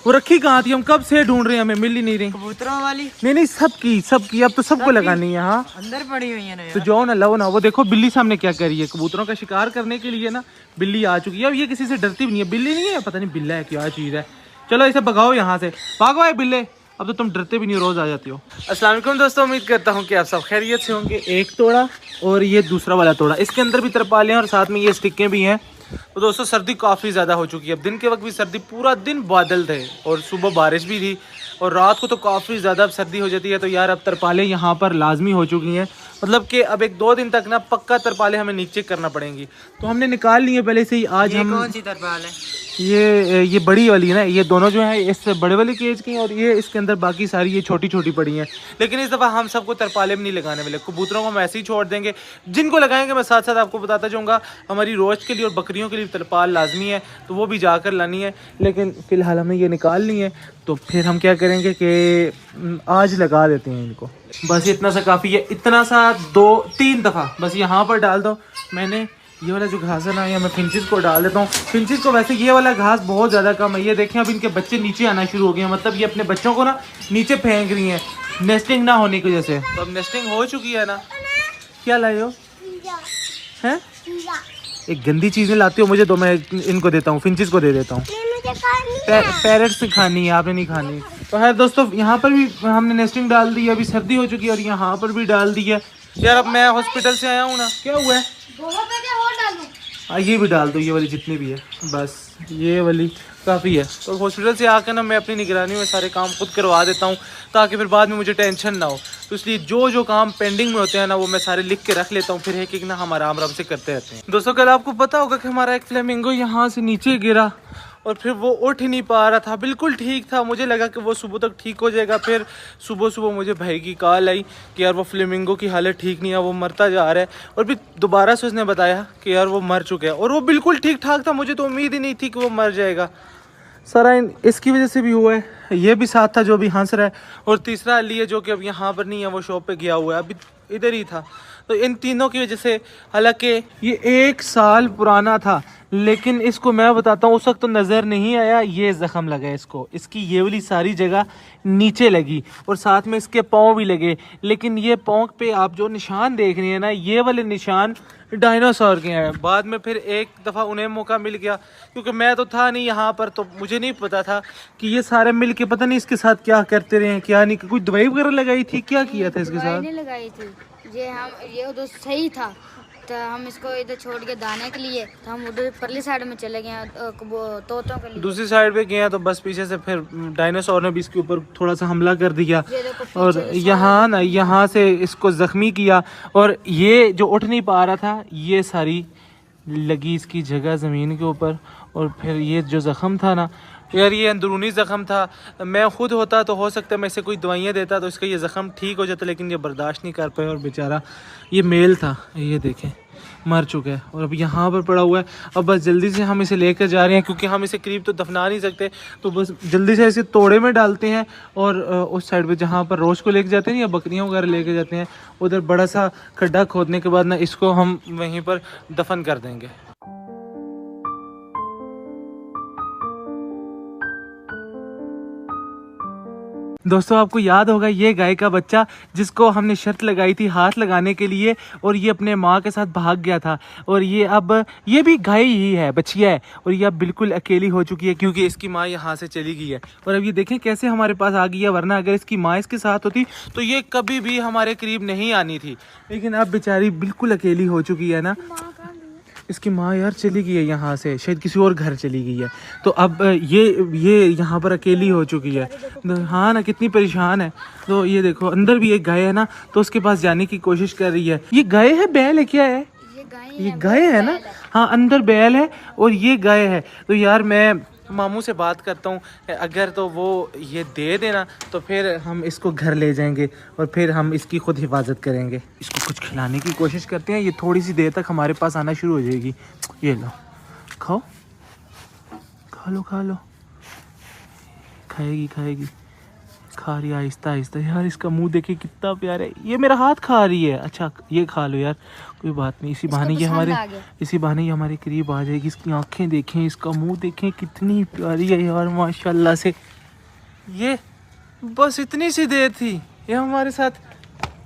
वो रखी कहाँ थी? हम कब से ढूंढ रहे हैं, हमें मिल ही नहीं रही। कबूतरों वाली? नहीं, सबकी अब तो सबको लगानी है। हाँ अंदर पड़ी हुई है ना तो जाओ ना, लो ना। वो देखो बिल्ली सामने क्या कर रही है, कबूतरों का शिकार करने के लिए ना बिल्ली आ चुकी है। अब ये किसी से डरती भी नहीं है, बिल्ली नहीं है, पता नहीं बिल्ला है क्या चीज़ है। चलो इसे भगाओ यहाँ से, भागो है बिल्ले। अब तो तुम डरते भी नहीं, रोज आ जाती हो। अस्सलाम वालेकुम दोस्तों, उम्मीद करता हूँ कि आप सब खैरियत से होंगे। एक तोड़ा और ये दूसरा वाला तोड़ा, इसके अंदर भी तरपालें हैं और साथ में ये स्टिकें भी हैं। तो दोस्तों सर्दी काफ़ी ज़्यादा हो चुकी है। अब दिन के वक्त भी सर्दी, पूरा दिन बादल थे और सुबह बारिश भी थी और रात को तो काफ़ी ज़्यादा अब सर्दी हो जाती है। तो यार अब तरपालें यहाँ पर लाजमी हो चुकी हैं, मतलब कि अब 1-2 दिन तक ना पक्का तरपालें हमें नीचे करना पड़ेंगी। तो हमने निकाल ली है पहले से ही। आज हम कौन सी तरपाल है? ये बड़ी वाली है ना, ये दोनों जो है इस बड़े वाले केज की हैं और ये इसके अंदर बाकी सारी ये छोटी छोटी पड़ी हैं। लेकिन इस दफ़ा हम सबको तरपाले में नहीं लगाने वाले, कबूतरों को हम ऐसे ही छोड़ देंगे। जिनको लगाएंगे मैं साथ साथ आपको बताता जाऊँगा। हमारी रोज के लिए और बकरियों के लिए तरपाल लाजमी है, तो वो भी जाकर लानी है। लेकिन फ़िलहाल हमें ये निकाल ली है, तो फिर हम क्या करेंगे कि आज लगा देते हैं इनको। बस इतना सा काफ़ी है, इतना सा 2-3 दफ़ा बस यहाँ पर डाल दो। मैंने ये वाला जो घास है ना, ये मैं फिंचिस को डाल देता हूँ। फिंचिस को वैसे ये वाला घास बहुत ज़्यादा कम है। ये देखें अब इनके बच्चे नीचे आना शुरू हो गए हैं, मतलब ये अपने बच्चों को ना नीचे फेंक रही हैं नेस्टिंग ना होने की वजह से। तो अब नेस्टिंग हो चुकी है ना। क्या लाए हो? हैं? एक गंदी चीज़ें लाती हो मुझे, तो मैं इनको देता हूँ, फिंचिस को दे देता हूँ। पैरेट्स से खानी है, आपने नहीं खानी। तो है दोस्तों, यहाँ पर भी हमने नेस्टिंग डाल दी है। अभी सर्दी हो चुकी है और यहाँ पर भी डाल दी है। यार अब मैं हॉस्पिटल से आया हूँ ना, क्या हुआ है? ये भी डाल दो, ये वाली जितनी भी है, बस ये वाली काफ़ी है। तो हॉस्पिटल से आकर ना मैं अपनी निगरानी में सारे काम खुद करवा देता हूँ, ताकि फिर बाद में मुझे टेंशन ना हो। तो इसलिए जो जो काम पेंडिंग में होते हैं ना, वो मैं सारे लिख के रख लेता हूँ, फिर एक एक ना हम आराम आराम से करते रहते हैं। दोस्तों कल आपको पता होगा कि हमारा एक फ्लेमिंगो यहाँ से नीचे गिरा और फिर वो उठ ही नहीं पा रहा था। बिल्कुल ठीक था, मुझे लगा कि वो सुबह तक ठीक हो जाएगा। फिर सुबह सुबह मुझे भाई की कॉल आई कि यार वो फ्लेमिंगो की हालत ठीक नहीं है, वो मरता जा रहा है। और फिर दोबारा से उसने बताया कि यार वो मर चुका है, और वो बिल्कुल ठीक ठाक था। मुझे तो उम्मीद ही नहीं थी कि वो मर जाएगा। सारा इसकी वजह से भी हुआ है। ये भी साथ था जो भी हंस रहा है, और तीसरा अली है जो कि अब यहाँ पर नहीं है, वो शॉप पे गया हुआ है, अभी इधर ही था। तो इन तीनों की वजह से, हालांकि ये 1 साल पुराना था, लेकिन इसको मैं बताता हूँ उस वक्त तो नज़र नहीं आया। ये ज़ख़म लगा इसको, इसकी ये वाली सारी जगह नीचे लगी और साथ में इसके पाँव भी लगे। लेकिन ये पाँव पे आप जो निशान देख रहे हैं ना, ये वाले निशान डायनासोर के हैं। बाद में फिर एक दफ़ा उन्हें मौका मिल गया, क्योंकि मैं तो था नहीं यहाँ पर, तो मुझे नहीं पता था कि ये सारे मिल के पता नहीं इसके साथ क्या करते रहे, क्या नहीं। कोई दवाई वगैरह लगाई थी, क्या किया था इसके साथ? लगाई थी ये उधर सही था, तो हम इसको इधर छोड़ के दाने के लिए, तो हम उधर परली साइड में चले गए तोतों के लिए। दूसरी साइड पे गए तो बस पीछे से फिर डायनासोर ने भी इसके ऊपर थोड़ा सा हमला कर दिया और यहाँ से इसको ज़ख्मी किया। और ये जो उठ नहीं पा रहा था, ये सारी लगी इसकी जगह ज़मीन के ऊपर। और फिर ये जो ज़ख़म था ना यार, ये अंदरूनी ज़ख़म था। मैं खुद होता तो हो सकता है मैं इसे कोई दवाइयाँ देता तो इसका ये ज़ख़म ठीक हो जाता, लेकिन ये बर्दाश्त नहीं कर पाए और बेचारा ये मेल था, ये देखें मर चुका है और अब यहाँ पर पड़ा हुआ है। अब बस जल्दी से हम इसे लेकर जा रहे हैं, क्योंकि हम इसे करीब तो दफना नहीं सकते, तो बस जल्दी से इसे तोड़े में डालते हैं। और उस साइड पे जहाँ पर रोज़ को लेके जाते हैं या बकरियाँ वगैरह लेके जाते हैं, उधर बड़ा सा खड्डा खोदने के बाद ना इसको हम वहीं पर दफन कर देंगे। दोस्तों आपको याद होगा ये गाय का बच्चा जिसको हमने शर्त लगाई थी हाथ लगाने के लिए, और ये अपने माँ के साथ भाग गया था। और ये अब ये भी गाय ही है, बच्चिया है, और ये अब बिल्कुल अकेली हो चुकी है, क्योंकि इसकी माँ यहाँ से चली गई है। और अब ये देखें कैसे हमारे पास आ गई है, वरना अगर इसकी माँ इसके साथ होती तो ये कभी भी हमारे करीब नहीं आनी थी। लेकिन अब बेचारी बिल्कुल अकेली हो चुकी है ना। इसकी माँ यार चली गई है यहाँ से, शायद किसी और घर चली गई है। तो अब ये यहाँ पर अकेली हो चुकी है। हाँ ना, कितनी परेशान है। तो ये देखो अंदर भी एक गाय है ना, तो उसके पास जाने की कोशिश कर रही है। ये गाय है, बैल है, क्या है? ये गाय है ना। हाँ अंदर बैल है और ये गाय है। तो यार मैं मामू से बात करता हूँ, अगर तो वो ये दे देना तो फिर हम इसको घर ले जाएंगे और फिर हम इसकी खुद हिफाजत करेंगे। इसको कुछ खिलाने की कोशिश करते हैं, ये थोड़ी सी देर तक हमारे पास आना शुरू हो जाएगी। ये लो खाओ, खा लो, खाएगी खा रही है आहिस्ता आहिस्ता। यार इसका मुंह देखिए कितना प्यारा है। ये मेरा हाथ खा रही है। अच्छा ये खा लो यार, कोई बात नहीं। इसी बहाने ये हमारे करीब आ जाएगी। इसकी आंखें देखें, इसका मुंह देखें, कितनी प्यारी है यार माशाल्लाह से। ये बस इतनी सी देर थी ये हमारे साथ,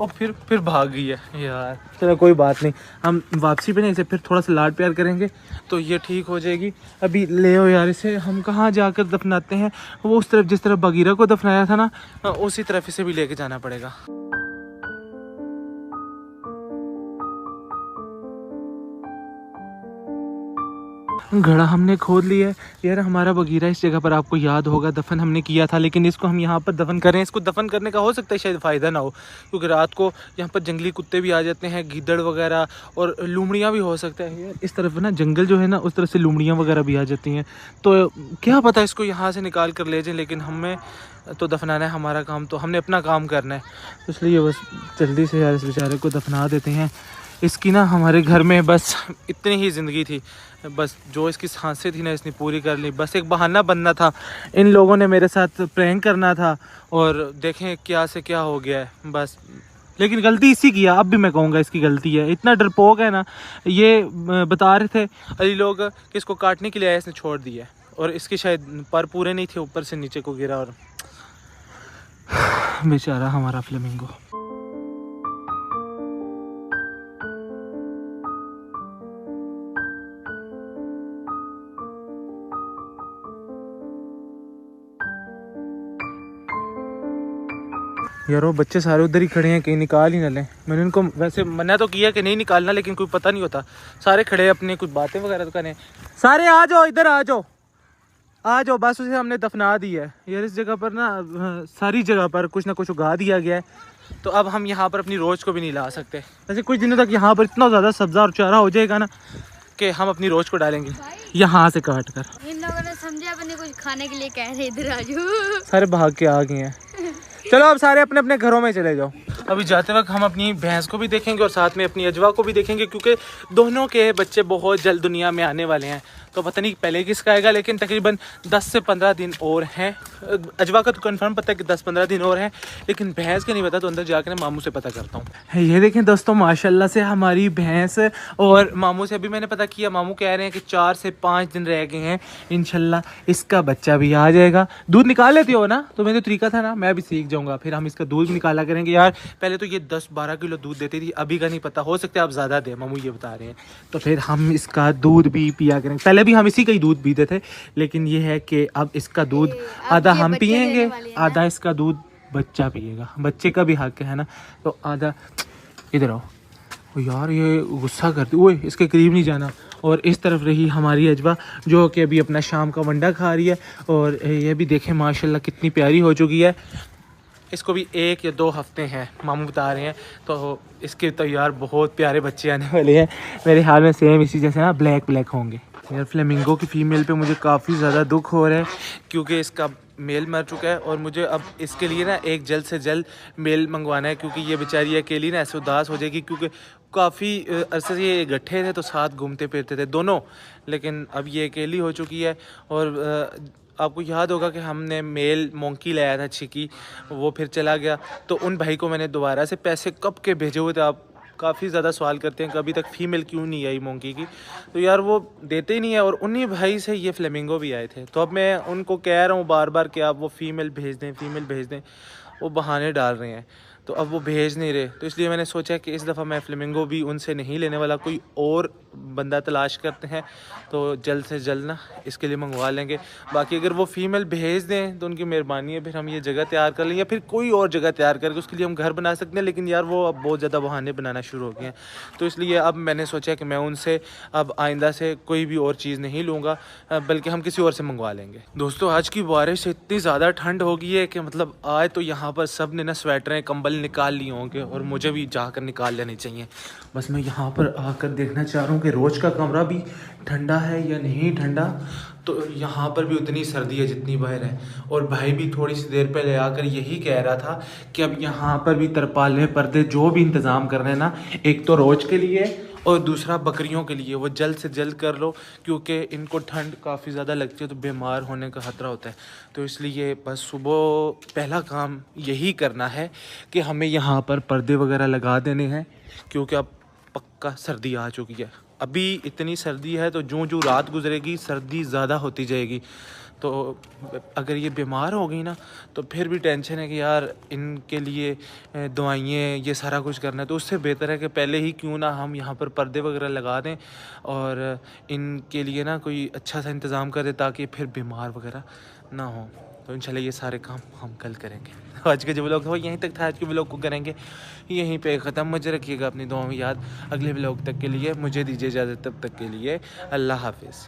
और फिर भाग गई है यार। चलो कोई बात नहीं, हम वापसी पे नहीं इसे फिर थोड़ा सा लाड प्यार करेंगे तो ये ठीक हो जाएगी। अभी ले आओ यार इसे, हम कहाँ जाकर दफनाते हैं? वो उस तरफ जिस तरफ बगीरा को दफनाया था ना, उसी तरफ इसे भी लेके जाना पड़ेगा। घड़ा हमने खोद लिया है यार। हमारा बगीरा इस जगह पर आपको याद होगा दफन हमने किया था, लेकिन इसको हम यहाँ पर दफन करें, इसको दफन करने का हो सकता है शायद फ़ायदा ना हो, क्योंकि रात को यहाँ पर जंगली कुत्ते भी आ जाते हैं, गीदड़ वगैरह और लूमड़ियाँ भी हो सकता है यार। इस तरफ ना जंगल जो है ना, उस तरफ से लूमड़ियाँ वगैरह भी आ जाती हैं, तो क्या पता इसको यहाँ से निकाल कर ले जाएँ, लेकिन हमें तो दफनाना है, हमारा काम, तो हमने अपना काम करना है, इसलिए बस जल्दी से यार इस बेचारे को दफना देते हैं। इसकी ना हमारे घर में बस इतनी ही ज़िंदगी थी, बस जो इसकी सांसें थी ना इसने पूरी कर ली। बस एक बहाना बनना था, इन लोगों ने मेरे साथ प्रैंक करना था, और देखें क्या से क्या हो गया है बस। लेकिन गलती इसी की है, अब भी मैं कहूँगा इसकी गलती है। इतना डरपोक है ना, ये बता रहे थे अली लोग कि इसको काटने के लिए आया, इसने छोड़ दिया, और इसके शायद पर पूरे नहीं थे, ऊपर से नीचे को गिरा, और बेचारा हमारा फ्लेमिंगो। यार वो बच्चे सारे उधर ही खड़े हैं, कहीं निकाल ही ना लें। मैंने उनको वैसे मना तो किया कि नहीं निकालना, लेकिन कोई पता नहीं होता, सारे खड़े हैं अपने कुछ बातें वगैरह तो करें। सारे आ जाओ, इधर आ जाओ, आ जाओ, बस उसे हमने दफना दिया है यार। इस जगह पर ना सारी जगह पर कुछ ना कुछ उगा दिया गया है, तो अब हम यहाँ पर अपनी रोज को भी नहीं ला सकते। वैसे कुछ दिनों तक यहाँ पर इतना ज़्यादा सब्जा और चारा हो जाएगा ना कि हम अपनी रोज को डालेंगे यहाँ से काट कर। इन लोगों ने समझा अपने कुछ खाने के लिए कह रहे इधर आ जाओ, सारे भाग के आ गए हैं। चलो अब सारे अपने अपने घरों में चले जाओ। अभी जाते वक्त हम अपनी भैंस को भी देखेंगे और साथ में अपनी अजवा को भी देखेंगे, क्योंकि दोनों के बच्चे बहुत जल्द दुनिया में आने वाले हैं। तो पता नहीं पहले किसका आएगा, लेकिन तकरीबन 10 से 15 दिन और हैं। अजवा का तो कंफर्म पता है कि 10-15 दिन और हैं, लेकिन भैंस का नहीं पता, तो अंदर जाकर मामू से पता करता हूँ। ये देखें दोस्तों, माशाल्लाह से हमारी भैंस, और मामू से अभी मैंने पता किया, मामू कह रहे हैं कि 4 से 5 दिन रह गए हैं, इंशाल्लाह इसका बच्चा भी आ जाएगा। दूध निकाल लेती हो ना? तो मेरा तरीका था ना, मैं भी सीख जाऊँगा, फिर हम इसका दूध निकाला करेंगे। यार पहले तो ये 10-12 किलो दूध देती थी, अभी का नहीं पता, हो सकता है आप ज़्यादा दें, मामू ये बता रहे हैं, तो फिर हम इसका दूध भी पिया करेंगे। पहले भी हम इसी का ही दूध पीते थे, लेकिन ये है कि अब इसका दूध आधा हम पिएंगे, आधा इसका दूध बच्चा पिएगा। बच्चे का भी हक है ना, तो आधा। इधर आओ यार, ये गुस्सा करती, ओए इसके करीब नहीं जाना। और इस तरफ रही हमारी अजवा, जो कि अभी अपना शाम का वंडा खा रही है, और ये भी देखें माशाल्लाह कितनी प्यारी हो चुकी है। इसको भी 1 या 2 हफ्ते हैं, मामू बता रहे हैं, तो इसके तो यार बहुत प्यारे बच्चे आने वाले हैं मेरे ख्याल में, सेम इसी जैसे ना ब्लैक होंगे। यार फ्लेमिंगो की फ़ीमेल पे मुझे काफ़ी ज़्यादा दुख हो रहा है, क्योंकि इसका मेल मर चुका है, और मुझे अब इसके लिए ना एक जल्द से जल्द मेल मंगवाना है, क्योंकि ये बेचारी अकेली ना ऐसे उदास हो जाएगी, क्योंकि काफ़ी अरसे से ये इकट्ठे थे तो साथ घूमते फिरते थे दोनों, लेकिन अब ये अकेली हो चुकी है। और आपको याद होगा कि हमने मेल मोंकी लाया था चिकी, वो फिर चला गया, तो उन भाई को मैंने दोबारा से पैसे कब के भेजे हुए थे। आप काफ़ी ज़्यादा सवाल करते हैं कभी तक फ़ीमेल क्यों नहीं आई मोंकी की, तो यार वो देते ही नहीं है, और उन्हीं भाई से ये फ्लेमिंगो भी आए थे। तो अब मैं उनको कह रहा हूँ बार बार कि आप वो फ़ीमेल भेज दें, वो बहाने डाल रहे हैं, तो अब वो भेज नहीं रहे। तो इसलिए मैंने सोचा कि इस दफ़ा मैं फ्लेमिंगो भी उनसे नहीं लेने वाला, कोई और बंदा तलाश करते हैं, तो जल्द से जल्द ना इसके लिए मंगवा लेंगे। बाकी अगर वो फ़ीमेल भेज दें तो उनकी मेहरबानी है, फिर हम ये जगह तैयार कर लें, या फिर कोई और जगह तैयार करके उसके लिए हम घर बना सकते हैं। लेकिन यार वो अब बहुत ज़्यादा बहाने बनाना शुरू हो गए हैं, तो इसलिए अब मैंने सोचा कि मैं उनसे अब आइंदा से कोई भी और चीज़ नहीं लूँगा, बल्कि हम किसी और से मंगवा लेंगे। दोस्तों आज की बारिश से इतनी ज़्यादा ठंड हो गई है कि मतलब आज तो यहाँ पर सब ने ना स्वेटरें कंबल निकाल लिए होंगे, और मुझे भी जाकर निकाल लेने चाहिए। बस मैं यहाँ पर आकर देखना चाह रहा हूँ कि रोज़ का कमरा भी ठंडा है या नहीं ठंडा। तो यहाँ पर भी उतनी सर्दी है जितनी बाहर है, और भाई भी थोड़ी सी देर पहले आकर यही कह रहा था कि अब यहाँ पर भी तरपाले पर्दे जो भी इंतज़ाम कर रहे हैं ना, एक तो रोज़ के लिए और दूसरा बकरियों के लिए वो जल्द से जल्द कर लो, क्योंकि इनको ठंड काफ़ी ज़्यादा लगती है तो बीमार होने का ख़तरा होता है। तो इसलिए बस सुबह पहला काम यही करना है कि हमें यहाँ पर पर्दे वगैरह लगा देने हैं, क्योंकि अब पक्का सर्दी आ चुकी है। अभी इतनी सर्दी है तो जो जो रात गुजरेगी सर्दी ज़्यादा होती जाएगी। तो अगर ये बीमार हो गई ना तो फिर भी टेंशन है कि यार इनके लिए दवाइयाँ ये सारा कुछ करना है। तो उससे बेहतर है कि पहले ही क्यों ना हम यहाँ पर पर्दे वगैरह लगा दें और इनके लिए ना कोई अच्छा सा इंतज़ाम कर दें ताकि फिर बीमार वगैरह ना हो। तो इंशाल्लाह ये सारे काम हम कल करेंगे। आज का जो व्लॉग था वो यहीं तक था। आज के व्लॉग को करेंगे यहीं पे ख़त्म। मुझे रखिएगा अपनी दुआओं में याद। अगले व्लॉग तक के लिए मुझे दीजिए इजाज़त, तब तक के लिए अल्लाह हाफिज़।